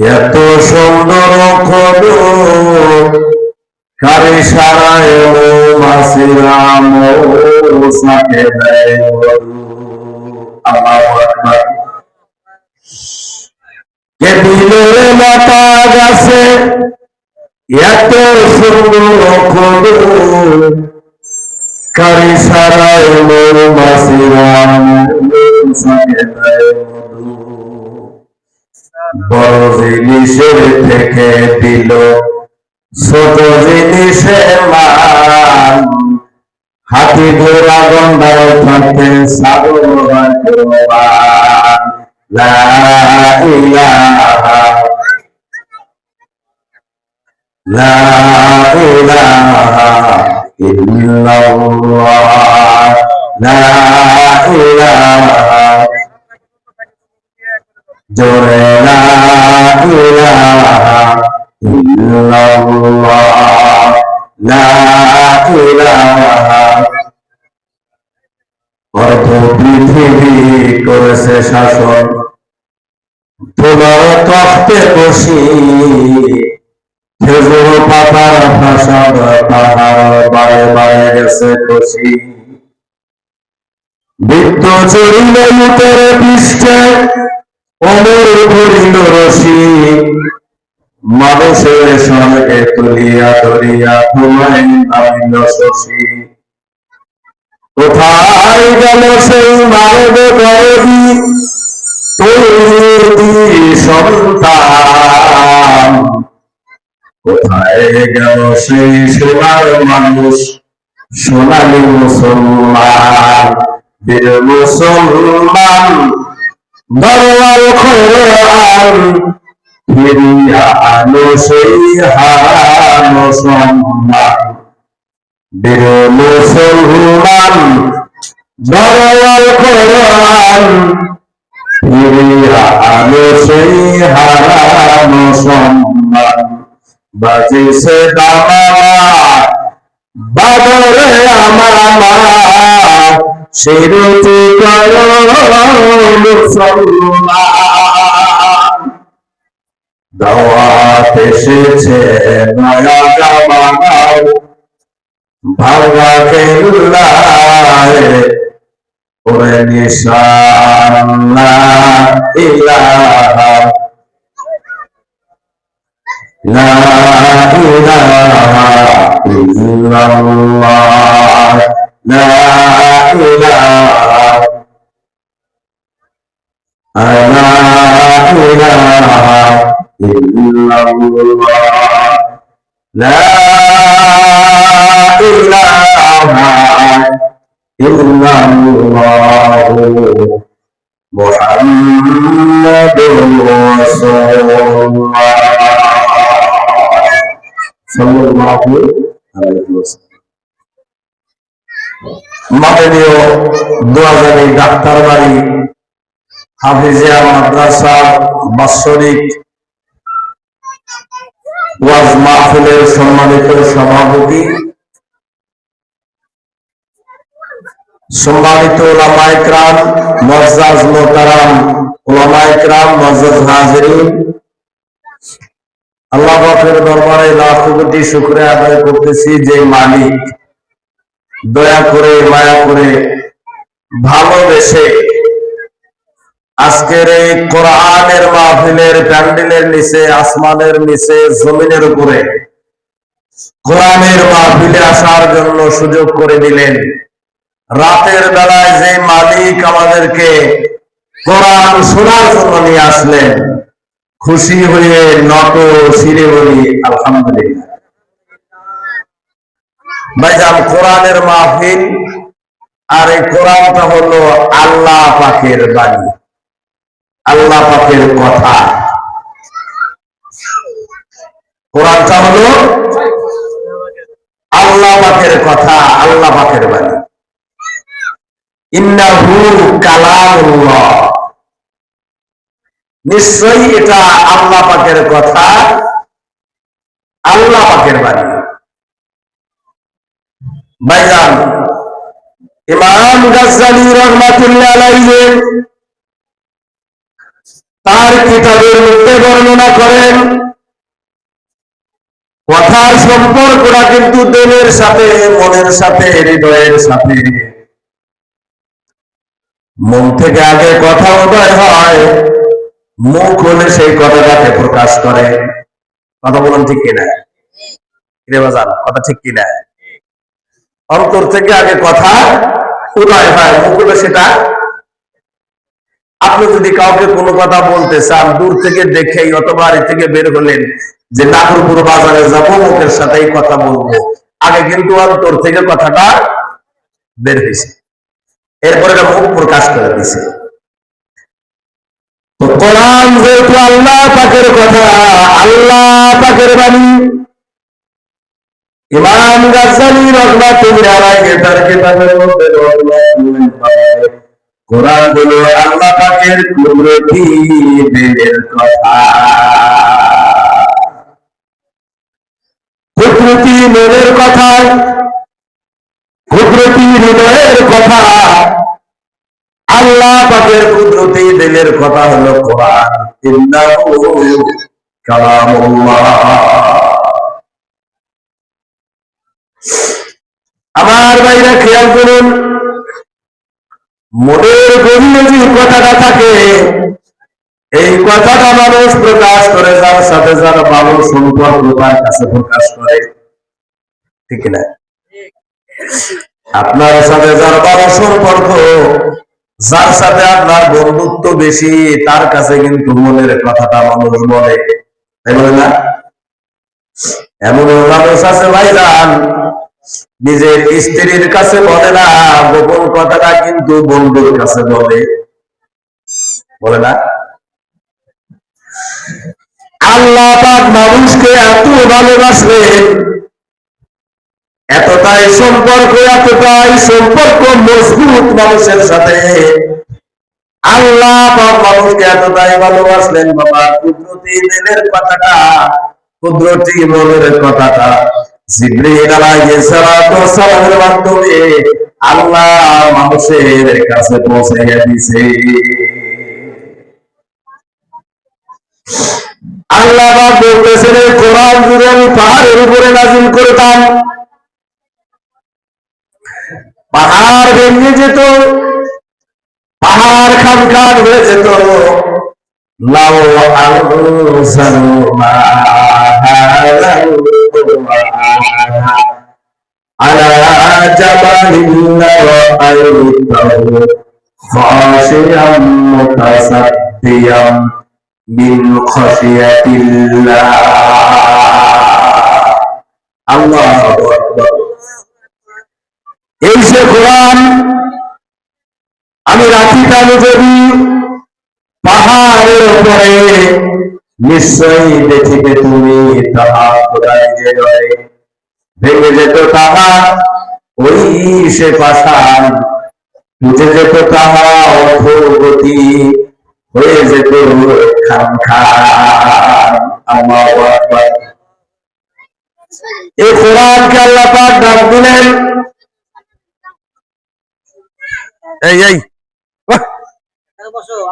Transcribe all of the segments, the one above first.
এত সুন্দর খবর কারে সারায় মাসিরা মৌসাকে দেয় আল্লাহু আকবার। কে দিলের মাথা গাছে এত সুন্দর খবর কারে সারায় মাসিরা মৌসাকে দেয় বড় জিনিসের থেকে দিল ছোট জিনিসের মান, হাতি ঘোড়া গন্ডার থাকতে সাগর লা ইলাহা লা ইলাহা ইল্লাল্লাহ লা ইলাহা জোরে লা ইলাহা ইল্লাল্লাহ লা ইলাহা। অর্ধ পৃথিবী করেছে শাসন তোমার তখ্তে বসি, খেজুর পাতার ভাষণ পাহাড় বারে বারে গেছে খুশি। বৃত্ত চড়িল উত্তরে পৃষ্ঠে অমর ভরিল রশি, মানুষের সঙ্গে তুলিয়া ধরিয়া তোমায় নামিল শশী। কোথায় গেল সেই মানব গরবি তৈরি সন্তান, কোথায় গেল সেই সোনার মানুষ সোনালী মুসলমান। বীর মুসলমান দরওয়াল কোরআন ফিরিয়া আনো সেই হারানো সম্মান। বীর মুসলমান দরওয়াল কোরআন ফিরিয়া আনো সেই হারানো সম্মান। বাজিছে দামামা বাবরে আমামা, শিরতি করো মুসলমান। দাওয়াত এসেছে নয়া জামানায়, ভাঙা কেল্লায় ওরে নিশান লা ইলাহা লা ইলাহা ইল্লাল্লাহ লা ইলাহা লা ইলাহা ইল্লাল্লাহ লা ইলাহা ইল্লাল্লাহু মুহাম্মাদুর রাসূলুল্লাহ সাল্লাল্লাহু আলাইহি ওয়াসাল্লাম। মাননীয় দোয়াজানি ডাক্তার বাড়ি হাফিজিয়া মাদ্রাসা বাৎসরিক ওয়াজ মাহফিলের সম্মানিত সভাপতি, সম্মানিত উলামায়ে কেরাম, মুআজ্জাজ মুহতারাম উলামায়ে কেরাম, মুআজ্জাজ হাজিরিন, আল্লাহ পাকের দরবারে লাখ কোটি শুকরিয়া আদায় করতেছি যে মালিক দয়া করে মায়া করে ভালোবেসে আজকের এই কোরআনের মাহফিলের প্যান্ডেলের নিচে, আসমানের নিচে, জমিনের উপরে কোরআনের মাহফিলে আসার জন্য সুযোগ করে দিলেন। রাতের বেলায় যে মালিক আমাদেরকে কোরআন শোনার জন্য নিয়ে আসলেন, খুশি হয়ে নত শিরে বলি আলহামদুলিল্লাহ। ভাইজান, কোরআনের মাহফিল আর এই কোরআনটা হলো আল্লাহ পাকের বাণী, আল্লাহ পাকের কথা। কোরআনটা হলো আল্লাহ পাকের কথা, আল্লাহ পাকের বাণী। ইন্নাহু কালামুল্লাহ, নিশ্চয়ই এটা আল্লাহ পাকের কথা, আল্লাহ পাকের বাণী। ভাইজান, ইমাম গাজ্জালী রাহমাতুল্লাহ আলাইহি তার কিতাবের মধ্যে বর্ণনা করেন কথার সম্পর্কটা কিন্তু দিলের সাথে, মনের সাথে, হৃদয়ের সাথে। মন থেকে আগে কথা উদয় হয়, মুখ হলে সেই কথাটাকে প্রকাশ করে। কথা বলুন ঠিক কিনা? বাজান কথা ঠিক কিনা? অন্তর থেকে আগে কথা উদয় হয়, মুখ হলে সেটা। আপনি যদি কাউকে কোনো কথা বলতে চান, দূর থেকে দেখেই অথবা বাড়ি থেকে বের হলেন যে নাগরপুর বাজারে যাবো, মুখের সাথে কথা বলবো, আগে কিন্তু অন্তর থেকে কথাটা বের হয়েছে, এরপরে মুখ প্রকাশ করে দিছে। তো কোরআন যেহেতু আল্লাহ পাকের কথা, আল্লাহ পাকের বাণী, ইমাম গাজ্জালী রাহমাতুল্লাহি আলাইহি তার কিতাবের মধ্যে কোরআন হলো আল্লাহ পাকের কুদরতি দিলের কথা, কুদরতি মনের কথা, কুদরতি হৃদয়ের কথা। আল্লাহ পাকের কুদরতি দিলের কথা হলো কোরআন। ইন্নাহু কালামুল্লাহ। আমার ভাইরা খেয়াল করুন, মনের গভীরে যে কথাটা থাকে, এই কথাটা মানুষ প্রকাশ করে যার সাথে যার ভালো সম্পর্ক, তার কাছে প্রকাশ করে, ঠিক না? আপনার সাথে যার ভালো সম্পর্ক, যার সাথে আপনার বন্ধুত্ব বেশি, তার কাছে কিন্তু মনের কথাটা মানুষ বলে, তাই বলে না? এমন মানুষ আছে ভাইজান, নিজের স্ত্রীর কাছে বলে না, গোপন কথাটা কিন্তু বন্ধুর কাছে বলে, বলে না? আল্লাহ পাক মানুষকে এত ভালোবাসলেন, এতটাই সম্পর্ক মজবুত মানুষের সাথে। আল্লাহ পাক মানুষকে এতটাই ভালোবাসলেন, বাবা কুদরতি দিলের কথাটা, কুদরতি মনের কথাটা জিবরিল আলাইহিস সালামের মাধ্যমে আল্লাহ মানুষের কাছে পৌঁছে দিয়েছে। আল্লাহ পাক বলতেছেন, কোরআন যদি আমি পাহাড়ের উপরে নাযিল করতাম, পাহাড় ভেঙে যেত, পাহাড় খান হয়ে যেত। লাউ আনজালু আলা জাবালিন লারাআইতাহু খাশিয়াম মুতাসাদ্দিয়াম মিন খাশিয়াতিল্লাহ। আল্লাহু আকবার। এই যে কোরআন, আমি রাখিটা যদি পাহাড়ের উপরে, নিশ্চয়ই দেখিবে তুমি তাহা খোদাই যে রয়ে ভেঙে যেত, তাহা ওই সে পাষাণ বুঝে যেত, তাহা অথগতি হয়ে যেত খান খান। আল্লাহু আকবার। এই কোরআনকে আল্লাহ পাক ডাক দিলেন, এই এই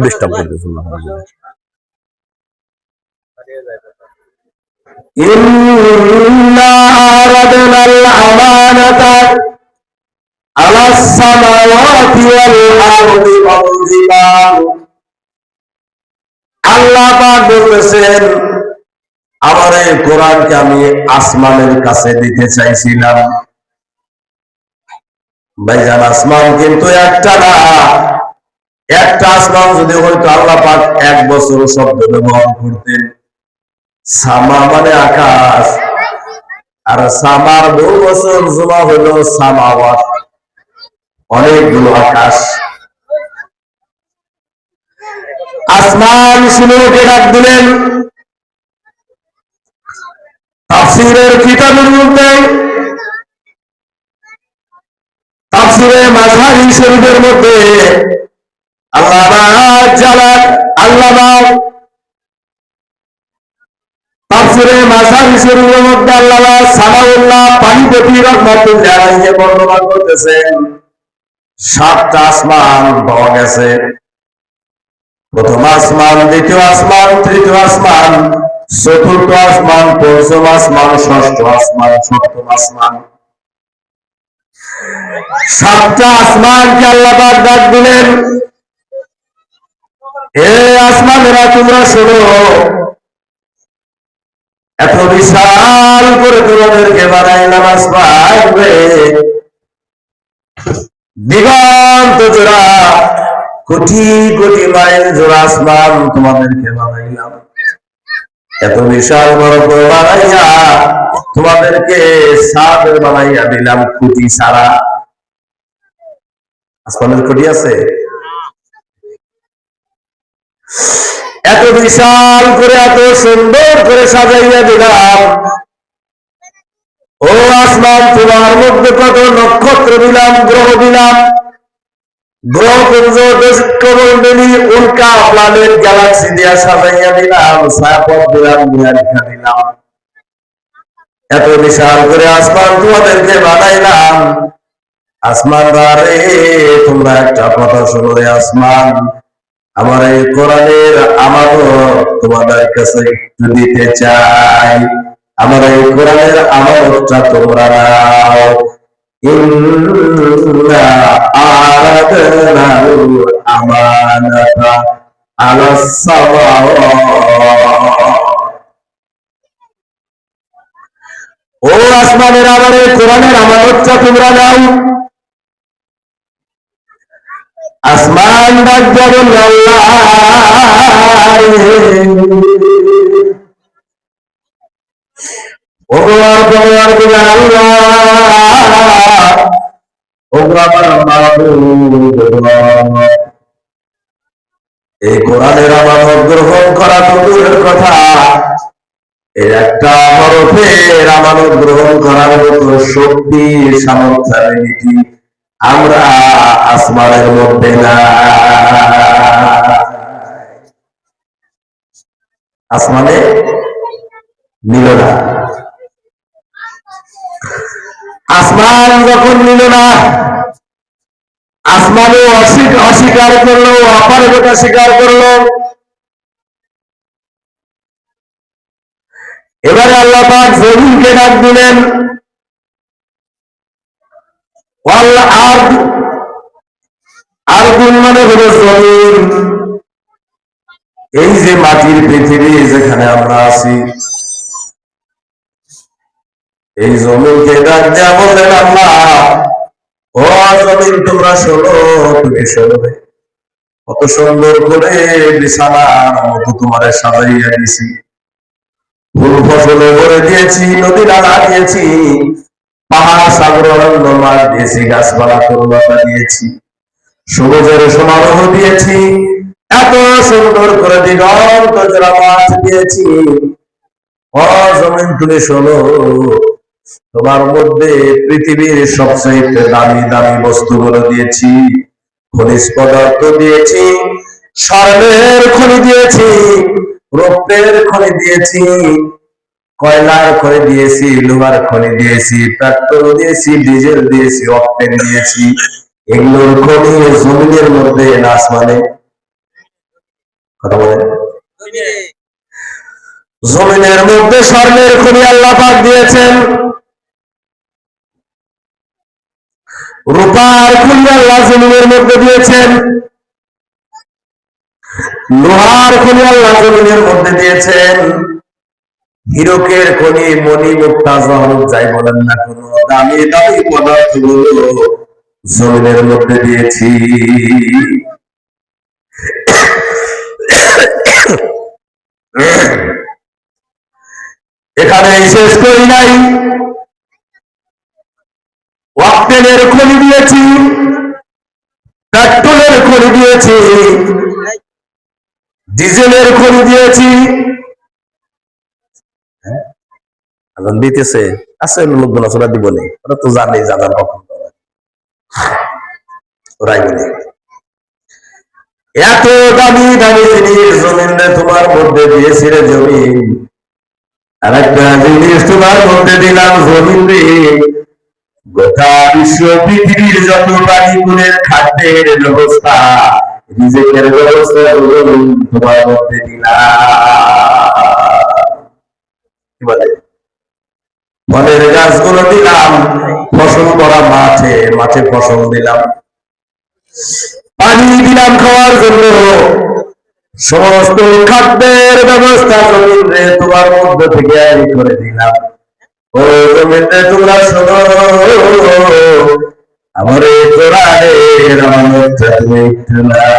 ডিস্টার্ব করতেছে না। ইন্না আরাদনাল আমানাতা আলাস সামাওয়াতি ওয়াল আরদি ওয়াল জিবাল। আল্লাহ পাক বলতেছেন, আমার এই কোরআনকে আমি আসমানের কাছে দিতে চাইছিলাম। ভাইজান আসমান কিন্তু একটা না, একটা আসমান যদি হয়তো আল্লাহ পাক 1 বছর শব্দ ব্যবহার করতেন। সামা মানে আকাশ, আর সামার 2 বছর জমা হলো সামাওয়াত, অনেকগুলো আকাশ। আসমান সমূহকে ডাক দিলেন। তাফসীরের কিতাবের মধ্যে, তাফসীরে মাযহারি শরীফের মধ্যে আল্লামা তাফসীরে মাযহারি শরীফের মধ্যে আল্লামা সানাউল্লাহ পানিপতি রাহমাতুল্লাহি আলাইহি বর্ণনা করতেছেন, 7টা আসমান পাওয়া গেছে। প্রথম আসমান, দ্বিতীয় আসমান, তৃতীয় আসমান, চতুর্থ আসমান, পঞ্চম আসমান, ষষ্ঠ আসমান, সপ্তম আসমান। সাতটা আসমানকে আল্লাহ পাক ডাক দিলেন, হে আসমানেরা তোমরা শোনো, এত বিশাল করে তোমাদেরকে বানাইলাম আসমান রে, দিগন্ত জোড়া, কোটি কোটি মাইল জোড়া আসমান তোমাদেরকে বানাইলাম। এত বিশাল বড় করে বানাইয়া তোমাদেরকে ছাদ বানাইয়া দিলাম খুঁটি ছাড়া। আসমানের খুঁটি আছে? এত বিশাল করে এত সুন্দর করে সাজাইয়া দিলাম। ও আসমান, তোমার মধ্যে কত নক্ষত্র দিলাম, গ্রহ দিলাম, গ্রহপুঞ্জ, দেশমন্ডলী, উল্কা, প্ল্যানেট, গ্যালাক্সি দিয়া সাজাইয়া দিলাম, ছায়াপথ দিলাম, নিহারিকা দিলাম। এত বিশাল করে আসমান তোমাদেরকে বানাইলাম। আসমান রে, তোমরা একটা কথা শোনো রে আসমান, আমার এই কোরআনের আমানত তোমাদের কাছে একটু দিতে চাই। আমার এই কোরআনের আমানতটা তোমরা নাও। ইন্না আরাদনাল আমানাতা আলাস সামাওয়াত। ও আসমানের আমার এই কোরআনের আমানতটা তোমরা নাও। আসমান ডাক যাবেন, আল্লাহ এই কোরআনের আমানত গ্রহণ করা তো দূরের কথা, এর একটা হরফের আমানত গ্রহণ করার মতো শক্তি, সামর্থ্য আমরা আসমানের মধ্যে না। আসমানে নিল না। আসমান যখন নিল না, আসমানও অস্বীকার করলো, অপারগতা স্বীকার করলো। এবারে আল্লাহ পাক জমিনকে ডাক দিলেন, আরদুন মানে হলো জমিন। এই যে মাটির পৃথিবী যেখানে আমরা আছি, এই জমিনকে ডাক দেয়া বললেন আল্লাহ, ও জমিন তোমরা শোনো, তুমি শোনো, কত সুন্দর করে বিছানার মতো তোমারে সাজাইয়া দিয়েছি, ফুল ফসলে ভরে দিয়েছি, নদী নালা দিয়েছি, পাহাড় সাগর অরণ্য মাঠ দিয়েছি, গাছপালা তরুলতা দিয়েছি, সবুজের সমারোহ দিয়েছি, এত সুন্দর করে দিগন্ত জোড়া মাঠ দিয়েছি। ও জমিন তুমি শোনো, তোমার মধ্যে পৃথিবীর সবচেয়ে দামি দামি বস্তুগুলো দিয়েছি, খনিজ পদার্থ দিয়েছি, স্বর্ণের খনি দিয়েছি, রৌপ্যের খনি দিয়েছি, কয়লার খনি দিয়েছি, লোহার খনি দিয়েছি, পেট্রোল দিয়েছি, ডিজেল দিয়েছি, অক্টেন দিয়েছি। এগুলোর খনি জমিনের মধ্যে না আসমানে? কথা বলেন। জমিনের মধ্যে স্বর্ণের খনি আল্লাহ পাক দিয়েছেন, রূপার খনি আল্লাহ জমিনের মধ্যে দিয়েছেন, লোহার খনি আল্লাহ জমিনের মধ্যে দিয়েছেন, হীরকের খনি, মণি, মুক্তা, জহরত যাই বলেন না, কোন দামি দামি পদার্থগুলো জমিনের মধ্যে দিয়েছি। এখানে শেষ করি নাই, অক্টেনের খনি দিয়েছি, পেট্রোলের খনি দিয়েছি, ডিজেলের খনি দিয়েছি। দিতেছে আছে লোকজন, ওরা দিব নেই, ওরা তো জানে জানার কখন ওরাই বলে। এত দামি দামি জিনিস জমিনে তোমার মধ্যে দিয়েছি রে জমিন, আর একটা জিনিস তোমার মধ্যে দিলাম জমিন রে, গোটা বিশ্ব পৃথিবীর যত প্রাণীগুলোর খাদ্যের ব্যবস্থা রিজিকের ব্যবস্থা তোমার মধ্যে দিলাম। কি বলে? ফলের গাছগুলো দিলাম, ফসল করা মাঠে মাঠে ফসল দিলাম, পানি দিলাম খাওয়ার জন্য, সমস্ত খাদ্যের ব্যবস্থা জমিনে তোমার মধ্যে থেকে আমি করে দিলাম। ও জমিনে তোমরা শোনো, আমার এই কোরআনের আমানতটা তুমি একটু নাও।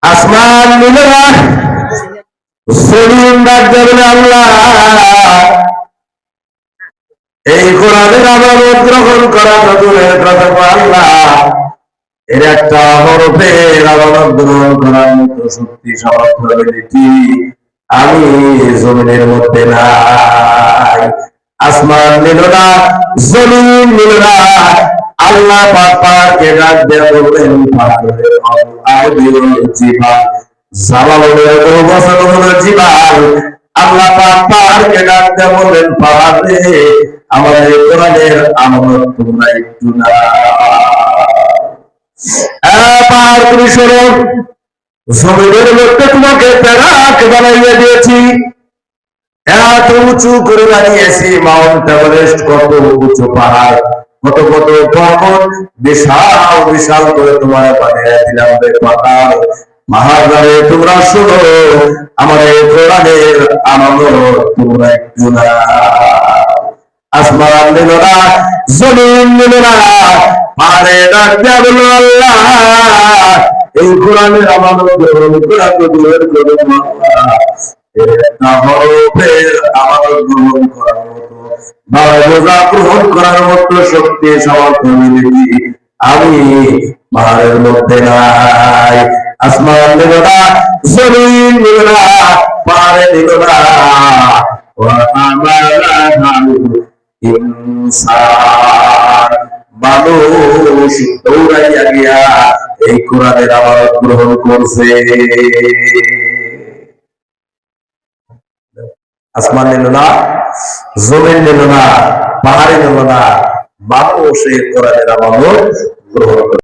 আসমান নিল না, জমিন ডাক দেবেন আল্লাহ, এই কোরআনের আমানত গ্রহণ করা তো দূরের কথা আল্লাহ, এর একটা হরফের আমানত গ্রহণ করার মতো শক্তি সামর্থ্য আমি জমিনের মধ্যে নাই। আসমান নিল না, জমিন নিল না, আল্লাহ পাককে ডাক দিয়ে বললেন জীবান জালালের বছর হলো জীবান, আল্লাহ পাককে ডাক দিয়ে বললেন পাহাড়ে আমাদের কোরআনের আমানত তোমরা একটু না। পাহাড় তুমি শোনো, জমিনের মধ্যে তোমাকে প্যারাক বানাইয়ে দিয়েছি, এত উঁচু করে বানিয়েছি, মাউন্ট এভারেস্ট কত উঁচু পাহাড়, কত কত পর্বত, বিশাল বিশাল করে তোমার বানিয়ে দিলাম পাহাড়। পাহাড়ে তোমরা শোনো, আমার এই কোরআনের আমানত তোমরা একটু না। আসমান নিল না, জমিন নিল না, পাহাড়ে ডাক দেয়া বলল আল্লাহ, এই কোরআনের আমানত গ্রহণ করা তো দূরের কথা আল্লাহ, একটা হরফের আমানত গ্রহণ করার মতো বা রোজা গ্রহণ করার মতো শক্তি সামর্থ্য আমি পাহাড়ের মধ্যে নাই। আসমান নিল না, জমিন নিল না, পাহাড়ে নিল না, মানুষ দৌড়াইয়া গিয়া এই কোরআনের আমানত গ্রহণ করছে। আসমান নিল না, জমিন নিল না, পাহাড়ে নিল না, মানুষ এই কোরআনের আমানত গ্রহণ করে।